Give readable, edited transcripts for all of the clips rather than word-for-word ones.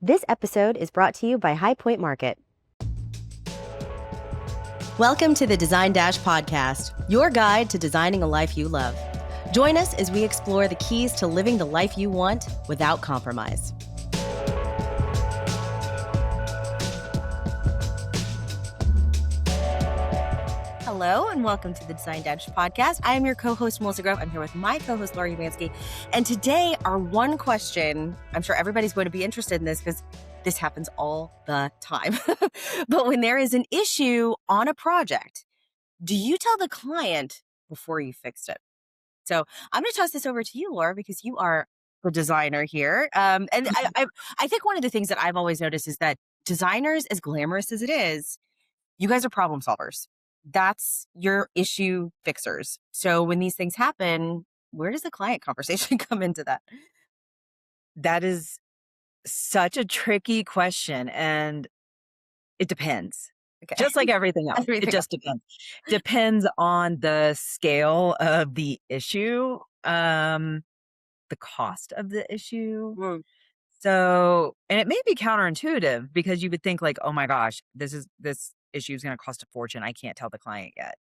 This episode is brought to you by High Point Market. Welcome to the Design Dash podcast, your guide to designing a life you love. Join us as we explore the keys to living the life you want without compromise. Hello and welcome to the Design Dash podcast. I am your co-host, Melissa Grove. I'm here with my co-host, Laura Umansky. And today, our one question, I'm sure everybody's going to be interested in this because this happens all the time. But when there is an issue on a project, do you tell the client before you fix it? So I'm going to toss this over to you, Laura, because you are the designer here. And I think one of the things that I've always noticed is that designers, as glamorous as it is, you guys are problem solvers. That's your issue fixers. So when these things happen, where does the client conversation come into that? That is such a tricky question, and it depends. Okay. Just like everything else, it just depends. Depends on the scale of the issue, the cost of the issue. So, and it may be counterintuitive because you would think like, oh my gosh, this issue is going to cost a fortune. I can't tell the client yet.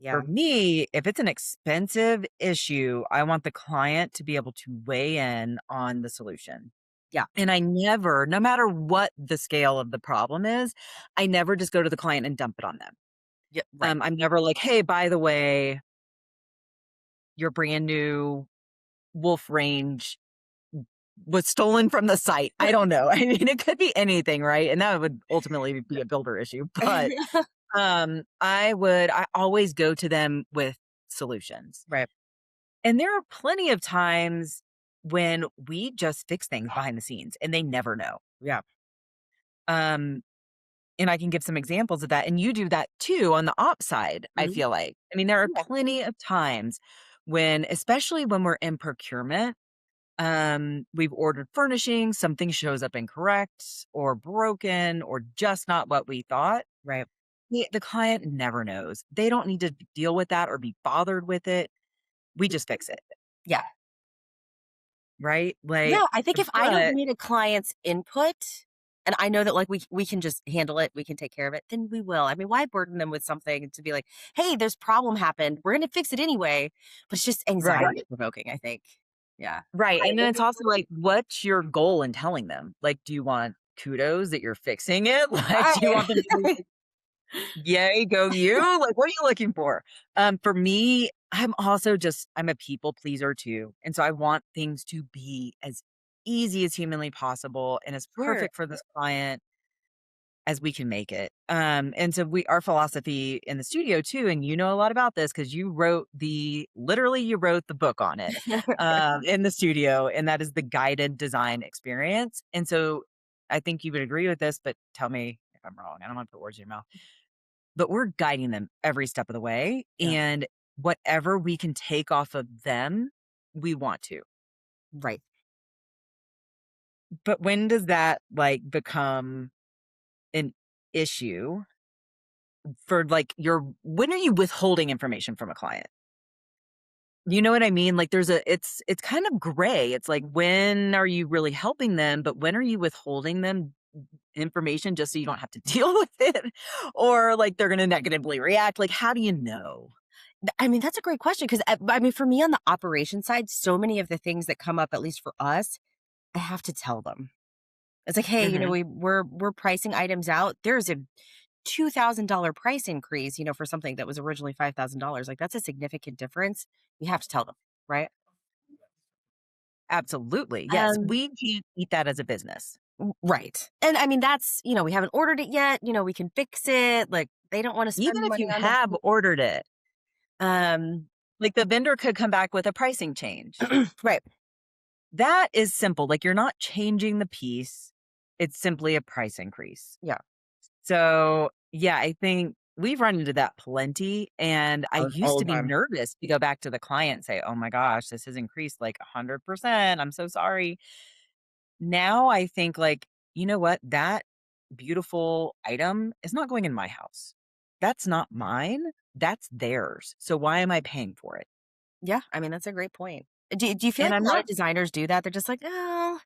For me, if it's an expensive issue, I want the client to be able to weigh in on the solution. Yeah. And I never, no matter what the scale of the problem is, I never just go to the client and dump it on them. Yeah. Right. I'm never like, hey, by the way, your brand new wolf range was stolen from the site. I don't know. I mean, it could be anything, right? And that would ultimately be a builder issue. But I always go to them with solutions. Right. And there are plenty of times when we just fix things behind the scenes and they never know. Yeah. And I can give some examples of that. And you do that too on the op side, I feel like. I mean, there are plenty of times when, especially when we're in procurement, we've ordered furnishing, something shows up incorrect or broken or just not what we thought. Right. The client never knows. They don't need to deal with that or be bothered with it. We just fix it. Yeah. Right? Like, yeah, I think if I don't need a client's input and I know that like we can just handle it, we can take care of it, then we will. I mean, why burden them with something to be like, hey, this problem happened. We're going to fix it anyway. But it's just anxiety provoking, I think. Yeah. Right. And then it's also like, what's your goal in telling them? Like, do you want kudos that you're fixing it? Like, do you want them to be, yay, go you? Like, what are you looking for? For me, I'm a people pleaser too. And so I want things to be as easy as humanly possible and as perfect for this client as we can make it. And so our philosophy in the studio too, and you know a lot about this because you wrote the book on it in the studio, and that is the guided design experience. And so I think you would agree with this, but tell me if I'm wrong. I don't want to put words in your mouth. But we're guiding them every step of the way. Yeah. And whatever we can take off of them, we want to. Right. But when does that like become an issue for like when are you withholding information from a client? You know what I mean? Like it's kind of gray. It's like, when are you really helping them? But when are you withholding them information just so you don't have to deal with it? Or like they're going to negatively react? Like, how do you know? I mean, that's a great question because I mean, for me on the operation side, so many of the things that come up, at least for us, I have to tell them. It's like, hey, you know, we're pricing items out. There's a $2,000 price increase, you know, for something that was originally $5,000. Like, that's a significant difference. We have to tell them, right? Absolutely. Yes. We can't eat that as a business. Right. And I mean, that's, you know, we haven't ordered it yet. You know, we can fix it. Like, they don't want to spend even if money you on have ordered it. Like the vendor could come back with a pricing change. Right. That is simple. Like, you're not changing the piece. It's simply a price increase. Yeah. So yeah, I think we've run into that plenty. And I used to be nervous to go back to the client and say, oh my gosh, this has increased like 100%. I'm so sorry. Now I think like, you know what? That beautiful item is not going in my house. That's not mine. That's theirs. So why am I paying for it? Yeah. I mean, that's a great point. Do you feel like a lot of designers do that? They're just like, oh,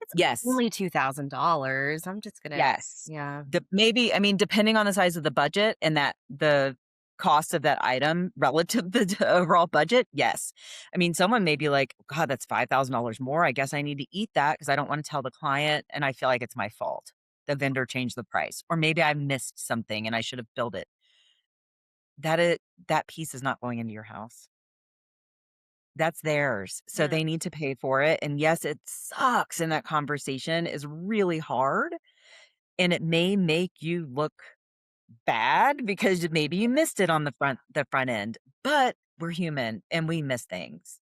It's Yes. only $2,000. I'm just gonna Yes. yeah. Maybe, I mean, depending on the size of the budget and that the cost of that item relative to the overall budget, yes. I mean, someone may be like, God, that's $5,000 more. I guess I need to eat that because I don't want to tell the client and I feel like it's my fault. The vendor changed the price. Or maybe I missed something and I should have billed it. That that piece is not going into your house. That's theirs. So Yeah. they need to pay for it. And yes, it sucks. And that conversation is really hard. And it may make you look bad because maybe you missed it on the front end, but we're human and we miss things.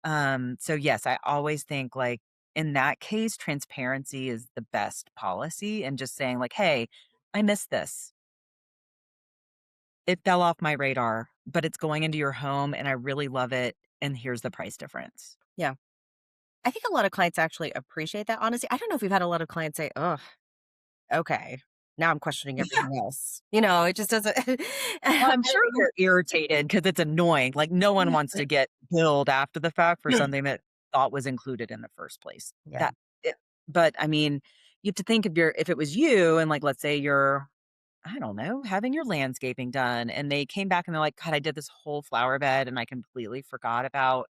So yes, I always think like in that case, transparency is the best policy and just saying like, hey, I missed this. It fell off my radar, but it's going into your home and I really love it. And here's the price difference. Yeah. I think a lot of clients actually appreciate that honesty. I don't know if we've had a lot of clients say, "Ugh, okay, now I'm questioning Yeah. everything else." You know, it just doesn't Well, I I'm sure don't they're irritated because it's annoying. Like no one know. wants to get billed after the fact for something that thought was included in the first place. Yeah. But I mean, you have to think if it was you and like let's say you're I don't know, having your landscaping done and they came back and they're like, God, I did this whole flower bed and I completely forgot about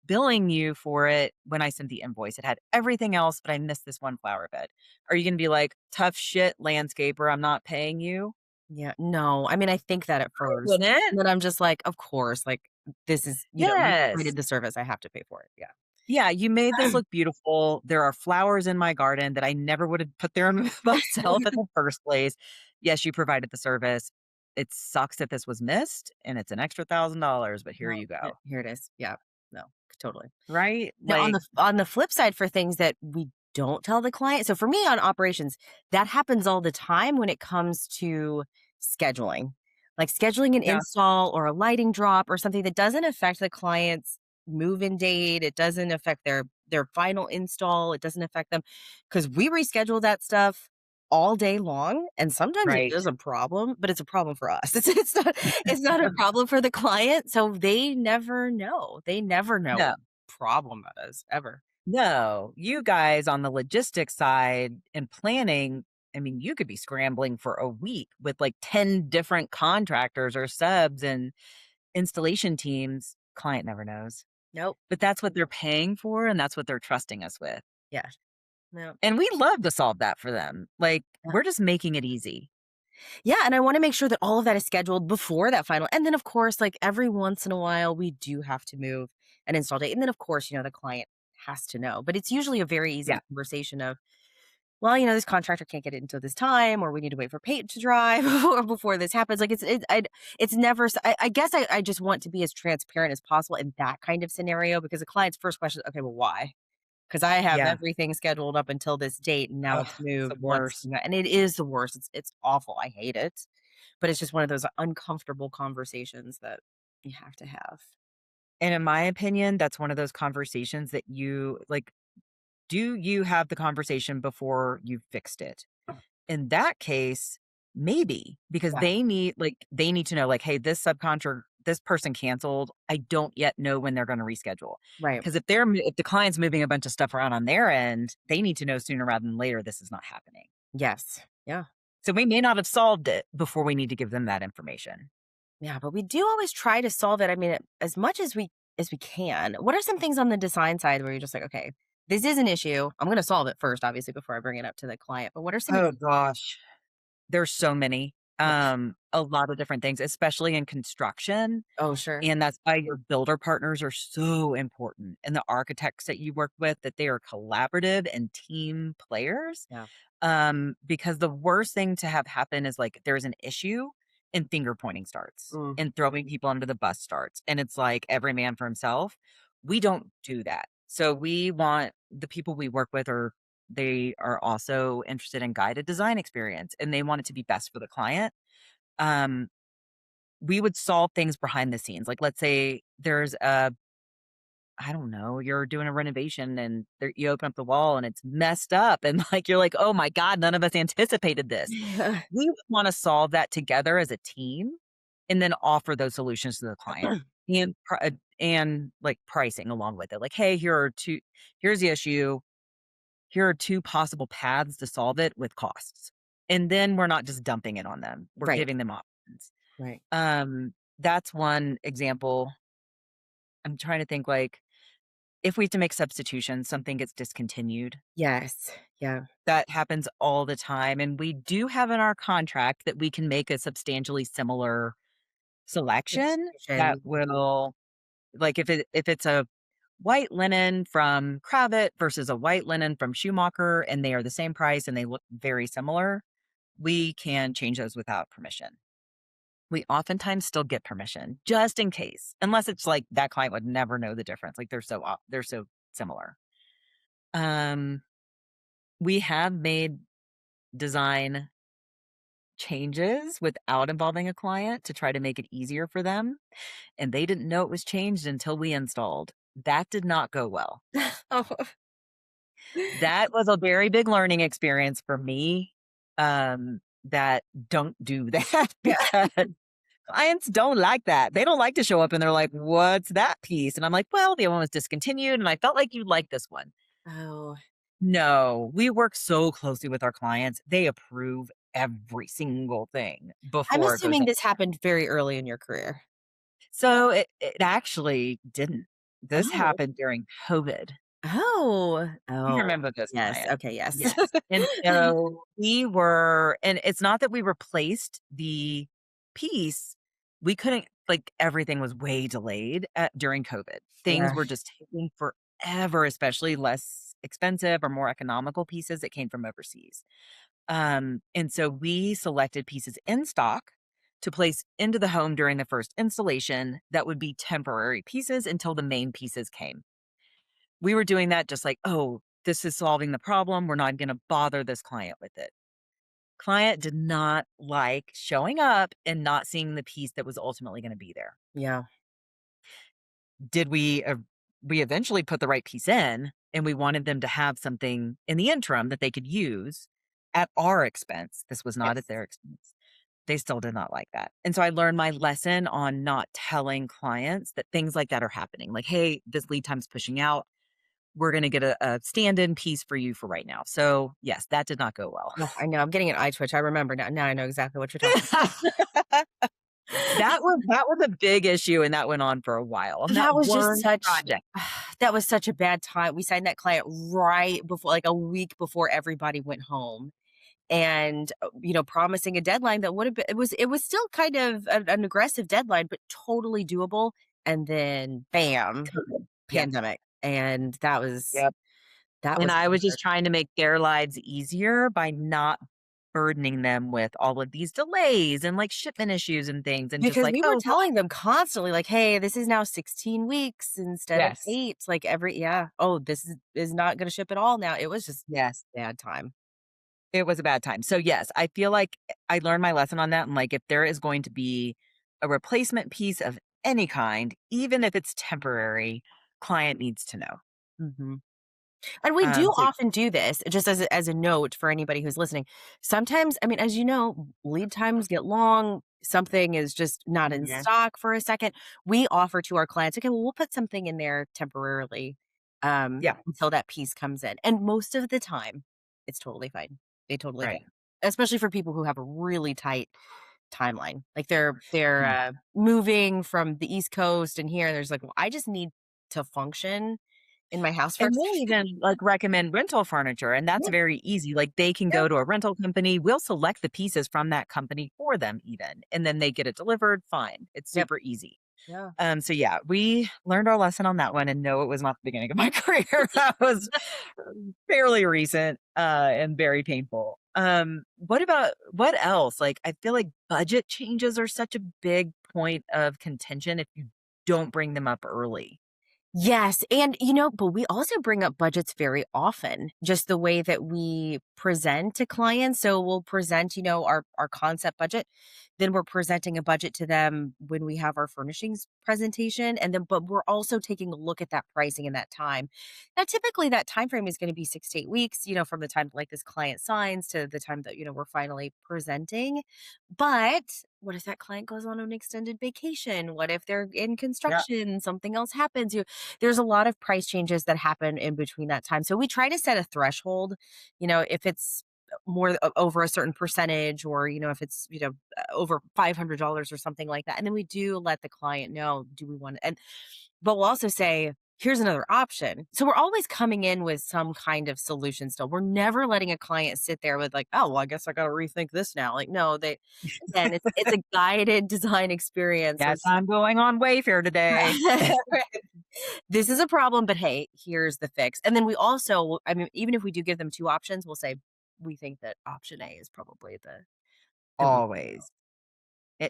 billing you for it when I sent the invoice. It had everything else, but I missed this one flower bed. Are you gonna be like, tough shit, landscaper, I'm not paying you? Yeah, no, I mean, I think that at I first, wouldn't. but I'm just like, "Of course, like, this is you Yes. provided the service, I have to pay for it." Yeah. Yeah, you made this look beautiful. There are flowers in my garden that I never would have put there myself in the first place. Yes, you provided the service. It sucks that this was missed and it's an extra $1,000, but here Well, you go. here it is. Yeah. No, totally. Right? Now Like, on the flip side for things that we don't tell the client so for me on operations, that happens all the time when it comes to scheduling. Like scheduling an yeah, install or a lighting drop or something that doesn't affect the client's move-in date, it doesn't affect their final install, it doesn't affect them because we reschedule that stuff all day long, and sometimes it right. is a problem, but it's a problem for us. It's not a problem for the client, so they never know. They never know No, problem that is, ever. no. You guys on the logistics side and planning, I mean, you could be scrambling for a week with like 10 different contractors or subs and installation teams. Client never knows. Nope. But that's what they're paying for and that's what they're trusting us with. Yeah. No. And we love to solve that for them. Like, Yeah. we're just making it easy. Yeah, and I wanna make sure that all of that is scheduled before that final and then, of course, like, every once in a while, we do have to move an install date, and then, of course, the client has to know, but it's usually a very easy Yeah. conversation of, "Well, this contractor can't get it until this time," or, "We need to wait for paint to dry before this happens." Like, it's never s I guess I just want to be as transparent as possible in that kind of scenario because the client's first question is, "Okay, well, why?" 'Cause I have Yeah. everything scheduled up until this date, and now Ugh, it's it's the moved once worst. and it is the worst. It's awful. I hate it, but it's just one of those uncomfortable conversations that you have to have. And in my opinion, that's one of those conversations that you like, do you have the conversation before you fixed it? In that case, maybe because Yeah, they need to know like, hey, this person canceled. I don't yet know when they're going to reschedule. right. Because if the client's moving a bunch of stuff around on their end, they need to know sooner rather than later this is not happening. Yes. Yeah. So we may not have solved it before we need to give them that information. Yeah, but we do always try to solve it, I mean, as much as we can. What are some things on the design side where you're just like, "Okay, this is an issue. I'm gonna solve it first, obviously, before I bring it up to the client." But what are some Oh gosh. There's so many. Yeah. A lot of different things, especially in construction. Oh, sure. And that's why your builder partners are so important and the architects that you work with, that they are collaborative and team players. Yeah. Because the worst thing to have happen is like there's an issue and finger pointing starts Mm, and throwing people under the bus starts. And it's like every man for himself. We don't do that. So we want the people we work with they are also interested in guided design experience and they want it to be best for the client. Um, we would solve things behind the scenes. Like, let's say there's I don't know, you're doing a renovation and you open up the wall and it's messed up. And like, you're like, oh my God, none of us anticipated this. yeah. We want to solve that together as a team and then offer those solutions to the client and like pricing along with it. Like, hey, here's the issue. here are two possible paths to solve it with costs. And then we're not just dumping it on them. We're Right. giving them options. Right. That's one example. I'm trying to think like if we have to make substitutions, something gets discontinued. Yes. Yeah. That happens all the time. And we do have in our contract that we can make a substantially similar selection that Substitution. will like if it's a white linen from Kravet versus a white linen from Schumacher and they are the same price and they look very similar, we can change those without permission. We oftentimes still get permission just in case, unless it's like that client would never know the difference. Like they're so similar. Um, we have made design changes without involving a client to try to make it easier for them, and they didn't know it was changed until we installed. That did not go well. Oh, That was a very big learning experience for me. That don't do that yeah. because clients don't like that. They don't like to show up and they're like, "What's that piece?" And I'm like, "Well, the other one was discontinued, and I felt like you'd like this one." Oh, No, we work so closely with our clients. They approve every single thing I'm before it goes assuming on. this happened very early in your career. So it actually didn't. This Oh. happened during COVID. Oh. You Oh. remember this Yes. client. Okay. Yes. Yes. And so we were and it's not that we replaced the piece. We couldn't like everything was way delayed during COVID. Things Yeah. were just taking forever, especially less expensive or more economical pieces that came from overseas. And so we selected pieces in stock to place into the home during the first installation that would be temporary pieces until the main pieces came. We were doing that just like, oh, this is solving the problem. We're not going to bother this client with it. Client did not like showing up and not seeing the piece that was ultimately going to be there. Yeah. Did we eventually put the right piece in and we wanted them to have something in the interim that they could use at our expense. This was not at Yes. their expense. They still did not like that. And so I learned my lesson on not telling clients that things like that are happening. Like, hey, this lead time's pushing out. We're going to get a stand-in piece for you for right now. So yes, that did not go well. Oh, I know. I'm getting an eye twitch. I remember now. Now I know exactly what you're talking about. That was a big issue and that went on for a while on that That was just one such project. that was such a bad time. We signed that client right before like a week before everybody went home and promising a deadline that would have been it was still kind of an aggressive deadline but totally doable and then bam, COVID. Yes. pandemic. And that was Yep. that And was I was hard just trying to make their lives easier by not burdening them with all of these delays and like shipment issues and things and just because like, we were oh, telling them constantly like, hey, this is now 16 weeks instead of yes. 8, like oh, this is not going to ship at all now. It was just Yes. bad time. It was a bad time. So yes, I feel like I learned my lesson on that. And like if there is going to be a replacement piece of any kind, even if it's temporary, client needs to know. Hmm. And we do So often do this, just as a note for anybody who's listening. Sometimes, I mean, as you know, lead times get long. Something is just not in yeah. stock for a second. We offer to our clients, okay, well, we'll put something in there temporarily Yeah. until that piece comes in. And most of the time, it's totally fine. They totally get Right. it. Especially for people who have a really tight timeline. Like they're Mm. moving from the East Coast and here, there's like, well, I just need to function in my house for a And we'll second. even like recommend rental furniture, and that's Yeah. very easy. Like they can Yeah. go to a rental company. We'll select the pieces from that company for them, even, and then they get it delivered. Fine. It's Yep. super easy. Yeah. So yeah, we learned our lesson on that one, and no, it was not the beginning of my career. That was fairly recent and very painful. What else? Like I feel like budget changes are such a big point of contention if you don't bring them up early. Yes, and, but we also bring up budgets very often, just the way that we present to clients. So we'll present, our concept budget, then we're presenting a budget to them when we have our furnishings presentation, and then but we're also taking a look at that pricing and that time. Now, typically that time frame is going to be 6 to 8 weeks, from the time like this client signs to the time that we're finally presenting. But what if that client goes on an extended vacation? What if they're in Yeah. construction? Something else happens. There's a lot of price changes that happen in between that time. So we try to set a threshold, if it's more over a certain percentage, or if it's over $500 or something like that, and then we do let the client know, do we want, and but we'll also say, here's another option. So we're always coming in with some kind of solution still. We're never letting a client sit there with like, oh, well, I guess I got to rethink this now. Like, no, again, it's a guided design experience. Yes, I'm going on Wayfair today. This is a problem, but hey, here's the fix. And then we also, I mean, even if we do give them two options, we'll say, we think that option A is probably the route to go. Always.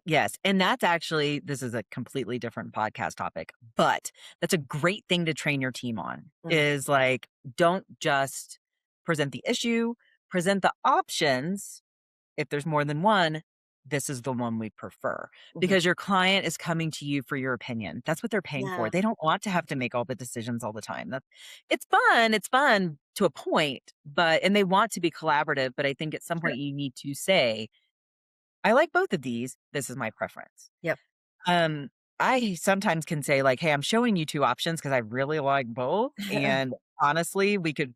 Yes, and that's actually this is a completely different podcast topic, but that's a great thing to train your team on, Mm, is like, don't just present the issue, present the options. If there's more than one, this is the one we prefer, mhm. because your client is coming to you for your opinion. That's what they're paying for. Yeah, They don't want to have to make all the decisions all the time. It's fun to a point, and they want to be collaborative, but I think at some sure. point you need to say, I like both of these. This is my preference. Yep. Um, I sometimes can say like, "Hey, I'm showing you 2 options because I really like both, and honestly, we could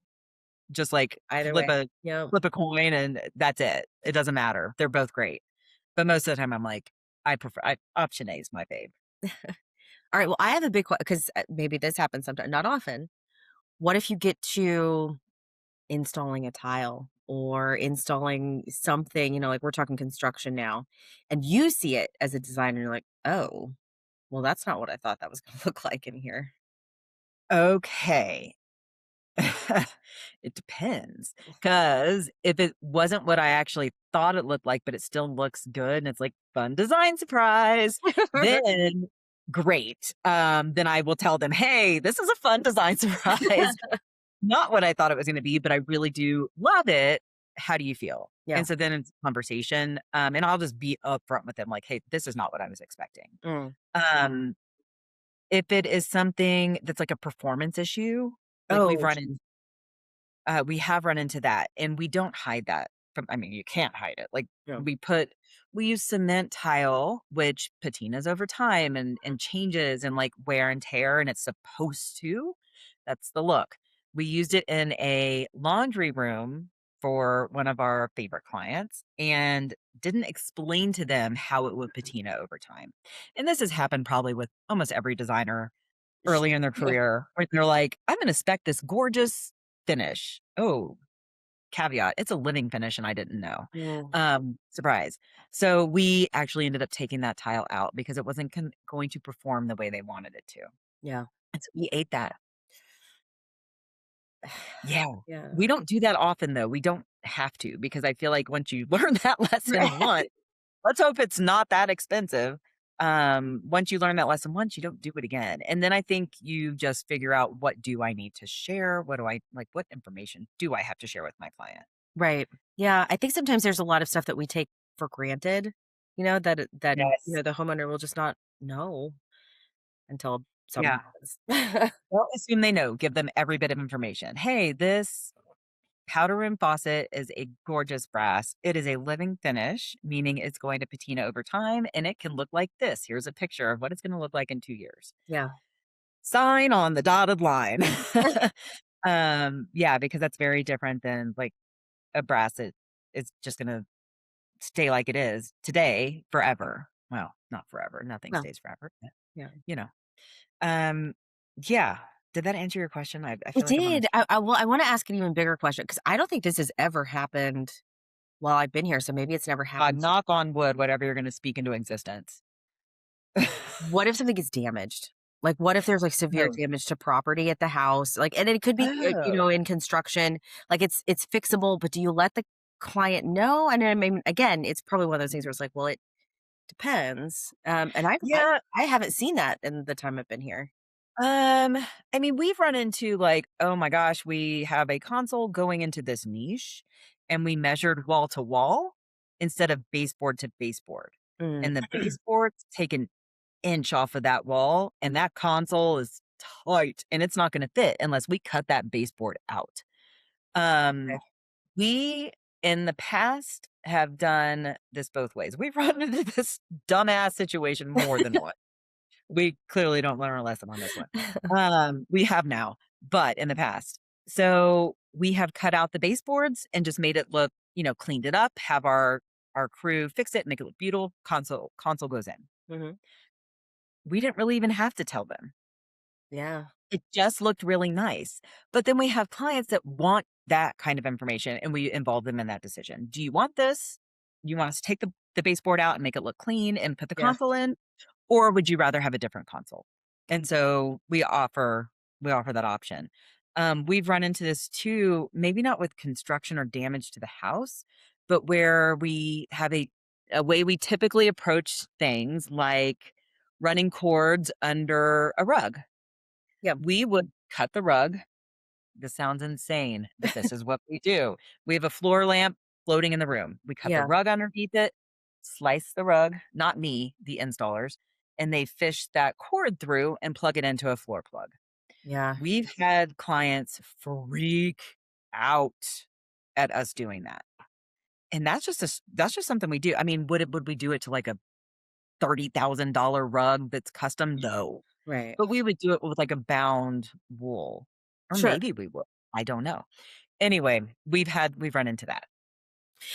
just like Either flip way. a Yep. flip a coin and that's it. It doesn't matter. They're both great." But most of the time I'm like, option A is my fave. All right. Well, I have a big question because maybe this happens sometimes, not often. What if you get to installing a tile or installing something, like we're talking construction now, and you see it as a designer, you're like, oh, well, that's not what I thought that was going to look like in here. Okay. It depends, because if it wasn't what I actually thought it looked like, but it still looks good and it's like fun design surprise, then great. Then I will tell them, "Hey, this is a fun design surprise. Not what I thought it was gonna be, but I really do love it. How do you feel?" Yeah. And so then it's conversation, and I'll just be upfront with them like, "Hey, this is not what I was expecting." Mm. Um, if it is something that's like a performance issue, like Oh, geez. we have run into that, and we don't hide that from, I mean, you can't hide it. Like, Yeah. we use cement tile, which patinas over time and changes and, like, wear and tear, and it's supposed to. That's the look. We used it in a laundry room for one of our favorite clients and didn't explain to them how it would patina over time. And this has happened probably with almost every designer early in their career, where they're like, "I'm gonna spec this gorgeous finish." Oh, caveat, it's a living finish and I didn't know. Mm. Surprise. So we actually ended up taking that tile out because it wasn't going to perform the way they wanted it to. Yeah. And so we ate that. Yeah. Yeah. We don't do that often though. We don't have to, because I feel like once you learn that lesson once, let's hope it's not that expensive. Once you learn that lesson once, you don't do it again. And then I think you just figure out, what do I need to share? What do I like? What information do I have to share with my client? Right. Yeah. I think sometimes there's a lot of stuff that we take for granted, Yes. the homeowner will just not know until something Yeah. happens. Don't assume they know. Give them every bit of information. Hey, this powder room faucet is a gorgeous brass. It is a living finish, meaning it's going to patina over time and it can look like this. Here's a picture of what it's going to look like in 2 years. Yeah. Sign on the dotted line. Yeah, because that's very different than like a brass that is just going to stay like it is today forever. Well, not forever. Nothing No. stays forever. But, Yeah. you know. Um, yeah. Did that answer your question? I It feel like I'm on a did. I wanna ask an even bigger question because I don't think this has ever happened while I've been here, so maybe it's never happened. knock on wood, whatever you're going to speak into existence. What if something gets damaged? Like, what if there's, like, severe Oh. damage to property at the house? Like, and it could be, Oh. in construction, like, it's fixable, but do you let the client know? And I mean, again, it's probably one of those things where it's like, well, it depends, and Yeah. I haven't seen that in the time I've been here. Um, I mean, we've run into like, oh my gosh, we have a console going into this niche and we measured wall to wall instead of baseboard to baseboard. Mm. And the baseboard's taken inch off of that wall, and that console is tight, and it's not gonna fit unless we cut that baseboard out. Okay. Um, we, in the past, have done this both ways. We've run into this dumbass situation more than once. We clearly don't learn our lesson on this one. We have now, but in the past. So we have cut out the baseboards and just made it look, cleaned it up, have our crew fix it, make it look beautiful. Console goes in. Mhm. We didn't really even have to tell them. Yeah. It just looked really nice. But then we have clients that want that kind of information and we involve them in that decision. Do you want this? You want us to take the baseboard out and make it look clean and put the Yeah. console in? Or would you rather have a different console? And so we offer that option. We've run into this too, maybe not with construction or damage to the house, but where we have a way we typically approach things like running cords under a rug. Yeah. We would cut the rug. This sounds insane, but this is what we do. We have a floor lamp floating in the room. We cut the Yeah. rug underneath it, slice the rug, not me, the installers, and they fish that cord through and plug it into a floor plug. Yeah. We've had clients freak out at us doing that. And that's just something we do. I mean, would we do it to like a $30,000 rug that's custom? No. Right. But we would do it with like a bound wool. Or Sure. maybe we would. I don't know. Anyway, we've run into that.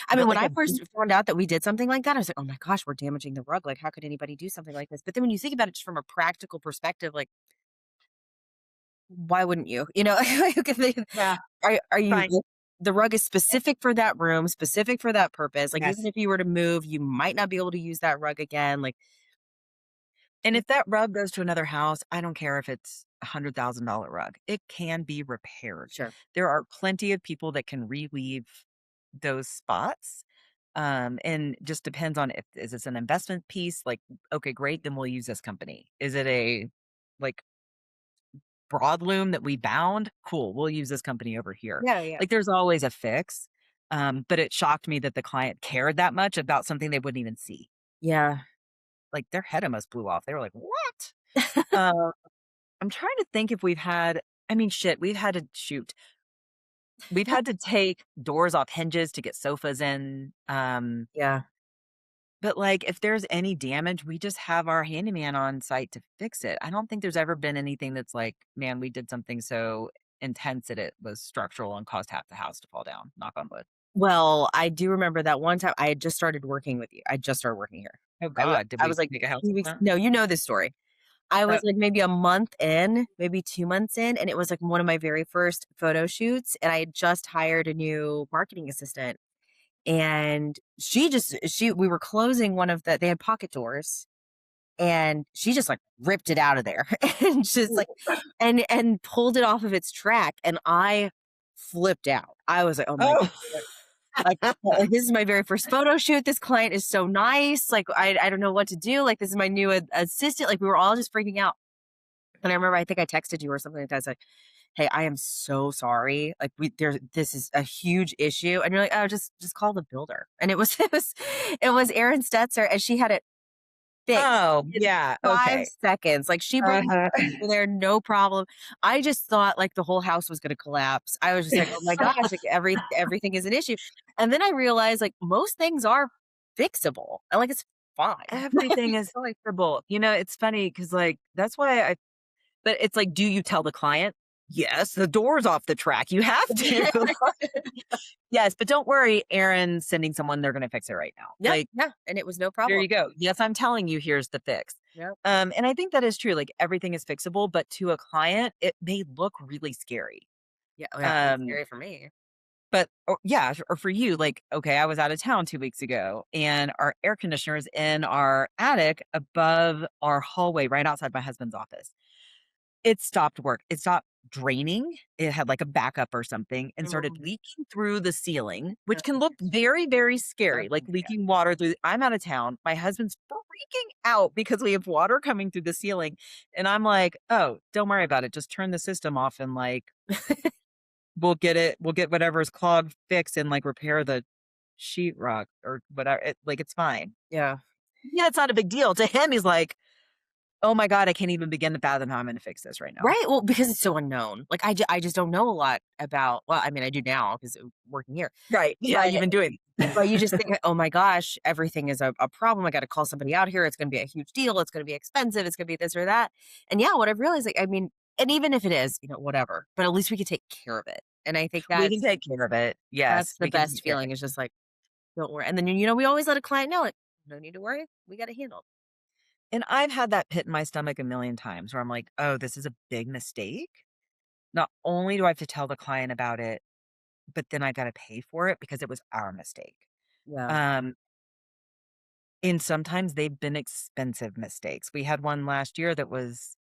I mean, But when like I a first found out that we did something like that, I was like, "Oh my gosh, we're damaging the rug. Like, how could anybody do something like this?" But then when you think about it just from a practical perspective, like, why wouldn't you? Like, yeah, are you fine. the rug is specific for that room, specific for that purpose. Like, even Yes. if you were to move, you might not be able to use that rug again. Like, And if that rug goes to another house, I don't care if it's $100,000 rug. It can be repaired. sure. There are plenty of people that can relieve those spots. And just depends on if is this an investment piece? Like, okay, great, then we'll use this company. Is it a like broadloom that we bound? Cool, we'll use this company over here. Yeah, yeah. Like there's always a fix. But it shocked me that the client cared that much about something they wouldn't even see. Yeah. Like their head almost blew off. They were like, "What?" Uh, I'm trying to think if we've had. I mean, shit, we've had to shoot. We've had to take doors off hinges to get sofas in. Yeah. But like, if there's any damage, we just have our handyman on site to fix it. I don't think there's ever been anything that's like, man, we did something so intense that it was structural and caused half the house to fall down. Knock on wood. Well, I do remember that one time I had just started working with you. I just started working here. Oh I wa God, did I we was, like, make a house 2 on weeks that? no, you know this story. I Uh, was, like, maybe a month in, maybe 2 months in, and it was, like, one of my very first photo shoots, and I had just hired a new marketing assistant, and she we were closing one of they had pocket doors, and she just, like, ripped it out of there and just, like and pulled it off of its track, and I flipped out. I was like, "Oh my oh, god." Like, this is my very first photo shoot. This client is so nice. Like, I don't know what to do. Like, this is my new assistant. Like, we were all just freaking out. And I remember, I think I texted you or something like that. It's like, "Hey, I am so sorry. Like, this is a huge issue." And you're like, "Oh, just call the builder." And it was, it was Erin Stetzer, and she had it fixed oh, in yeah. 5 Okay. seconds. Like, she brought Uh-huh. over there, no problem. I just thought, like, the whole house was gonna collapse. I was just like, "Oh my gosh, like, everything is an issue." And then I realized, like, most things are fixable, and, like, it's fine. Everything is fixable. It's funny because, like, that's why but it's like, do you tell the client? Yes, the door's off the track. You have to. Yes, but don't worry, Aaron's sending someone, they're gonna fix it right now. Yeah, Like, yeah, and it was no there problem. you go. Yes, I'm telling you, here's the fix. Yep. And I think that is true. Like everything is fixable, but to a client, it may look really scary. Yeah, oh, yeah, it was Um, scary for me. but yeah, or for you, like, okay, I was out of town 2 weeks ago and our air conditioner is in our attic above our hallway, right outside my husband's office. It stopped work. It stopped draining. It had like a backup or something and started Mhm. leaking through the ceiling, Yeah, which can look very, very oh, scary, like yeah. leaking water through. I'm out of town. My husband's freaking out because we have water coming through the ceiling. And I'm like, oh, don't worry about it. Just turn the system off and like we'll get whatever's clogged fixed and like repair the sheetrock or whatever. Like it's fine. Yeah. Yeah, it's not a big deal. To him, he's like, oh my God, I can't even begin to fathom how I'm going to fix this right now. Right. Well, because it's so unknown. Like I just don't know a lot about, well, I mean, I do now because working here, Right. Yeah. but You've been doing. But you just think, "Oh my gosh, everything is a problem. I gotta call somebody out here. It's gonna be a huge deal. It's gonna be expensive. It's gonna be this or that." And yeah, what I've realized, like, I mean, and even if it is, whatever, but at least we could take care of it. And I think We can that's take care of it. that's Yes, the we can best take care of feeling it. is just like, "Don't worry." And then, we always let a client know, like, "No need to worry. We got it handled." And I've had that pit in my stomach a million times where I'm like, oh, this is a big mistake. Not only do I have to tell the client about it, but then I got to pay for it because it was our mistake. Yeah. Um, and sometimes they've been expensive mistakes. We had one last year that was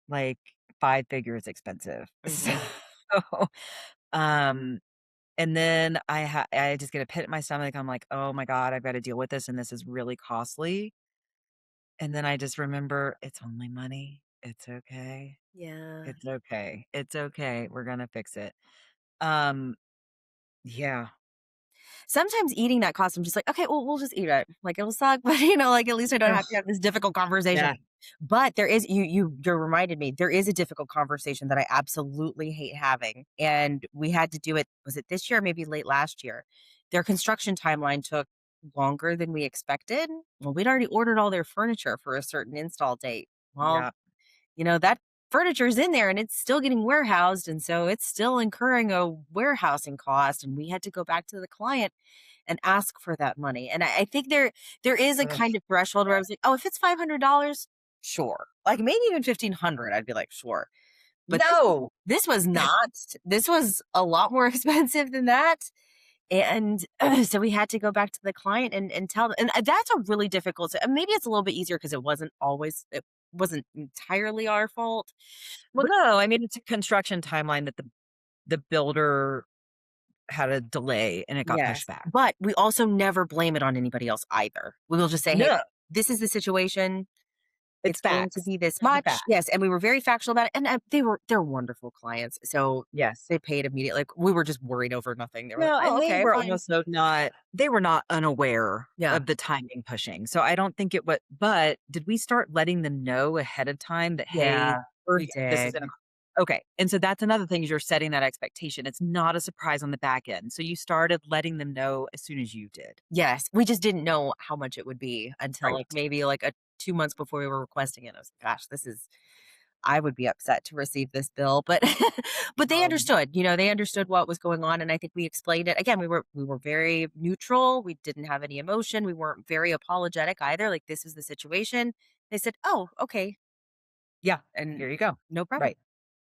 like 5 figures expensive. Mhm. So, um, and then I just get a pit in my stomach. I'm like, oh my God, I've got to deal with this, and this is really costly. And then I just remember it's only money. It's okay. Yeah. It's okay. It's okay. We're gonna fix it. Um, yeah. Sometimes eating that cost, I'm just like, "Okay, well, we'll just eat it." Like, it'll suck, but, like, at least I don't Ugh, have to have this difficult conversation. yeah. But there is you reminded me, there is a difficult conversation that I absolutely hate having, and we had to do it was it this year or maybe late last year? Their construction timeline took longer than we expected. Well, we'd already ordered all their furniture for a certain install date. Well, Yeah. that furniture is in there and it's still getting warehoused, and so it's still incurring a warehousing cost, and we had to go back to the client and ask for that money. And I think there is a Ugh, kind of threshold where I yeah. was like, "Oh, if it's $500, sure." Like, maybe even 1,500, I'd be like, "Sure." But No. this was not. This was a lot more expensive than that, and so we had to go back to the client and tell them, and that's a really difficult and maybe it's a little bit easier because it wasn't entirely our fault, Well, but no, I mean, it's a construction timeline that the builder had a delay and it got pushed yes, back. but we also never blame it on anybody else either. We will just say, "Hey, No, this is the situation. it's It's going to facts. be this Those are much." facts. Yes, and we were very factual about it, and, they're wonderful clients, so Yes. they paid immediately, like, we were just worried over nothing. They were like, No, "Oh, and okay, fine." they were not unaware Yeah. of the timing pushing. So I don't think it would, but did we start letting them know ahead of time that, hey, Yeah, we're we this is did. gonna okay. And so that's another thing is you're setting that expectation. It's not a surprise on the back end. So you started letting them know as soon as you did. Yes, we just didn't know how much it would be until, like, Right. maybe, like, 2 months before we were requesting it. I was like, "Gosh, this is." I would be upset to receive this bill, but but they Um, understood, they understood what was going on, and I think we explained it. Again, we were very neutral, we didn't have any emotion, we weren't very apologetic either, like, "This is the situation." They said, "Oh, okay," yeah, and here you go. no problem, Right.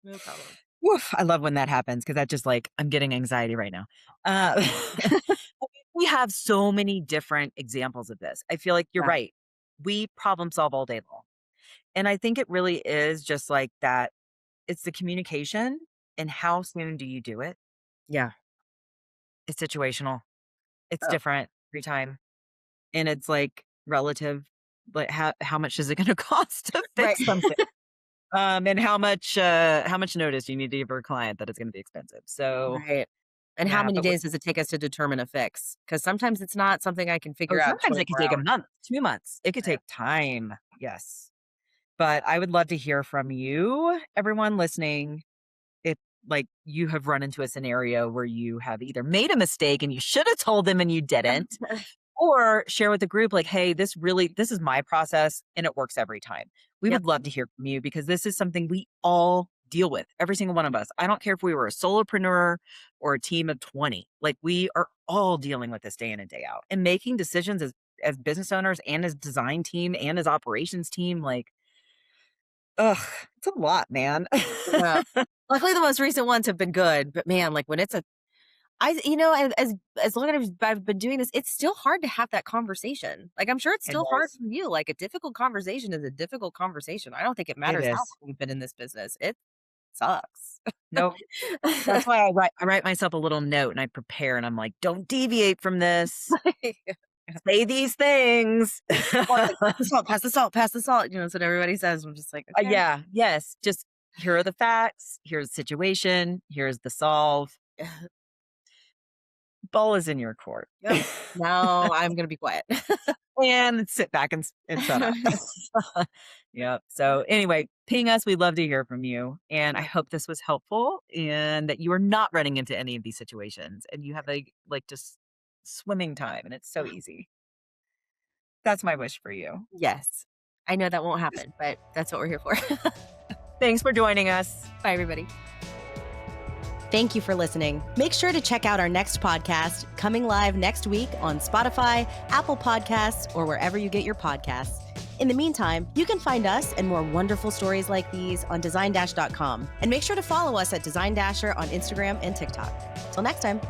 no problem. Woof, I love when that happens because that just like I'm getting anxiety right now. Uh, we have so many different examples of this. I feel like you're Yeah, right. We problem solve all day long. And I think it really is just like that. It's the communication and how soon do you do it? yeah. It's situational. It's Oh, different every time. And it's like relative. Like how much is it gonna cost to right, fix something? And how much notice you need to give your client that it's gonna be expensive. So right, and how yeah, many but with days does it take us to determine a fix? Because sometimes it's not something I can oh, figure out in sometimes it could 24 take a hours. month, 2 months. It could Yeah, take time. Yes. But I would love to hear from you, everyone listening, if, like, you have run into a scenario where you have either made a mistake and you should have told them and you didn't, or share with the group like, "Hey, this is my process and it works every time." We yep, would love to hear from you because this is something we all deal with, every single one of us. I don't care if we were a solopreneur or a team of 20. Like, we are all dealing with this day in and day out and making decisions as business owners and as design team and as operations team, like, ugh, it's a lot, man. yeah. Luckily, the most recent ones have been good, but man, like, when it's a as long as I've been doing this, it's still hard to have that conversation. Like, I'm sure it's It still hard is. for you. Like, a difficult conversation is a difficult conversation. I don't think it It matters how long is. you've been in this business. It sucks. Nope. That's why I write myself a little note and I prepare and I'm like, "Don't deviate from this. Say these things." Or like, "Pass the salt, pass the salt, pass the salt." That's what everybody says. I'm just like, "Okay." Yeah, yes, just here are the facts, here's the situation, here's the solve. ball is in your court. Yep. Now I'm going to be quiet. And sit back and shut up. Yep. So anyway, ping us. We'd love to hear from you. And I hope this was helpful and that you are not running into any of these situations and you have just swimming time and it's so easy. That's my wish for you. Yes. I know that won't happen, but that's what we're here for. Thanks for joining us. Bye, everybody. Thank you for listening. Make sure to check out our next podcast coming live next week on Spotify, Apple Podcasts, or wherever you get your podcasts. In the meantime, you can find us and more wonderful stories like these on designdash.com. And make sure to follow us at Design Dasher on Instagram and TikTok. Till next time.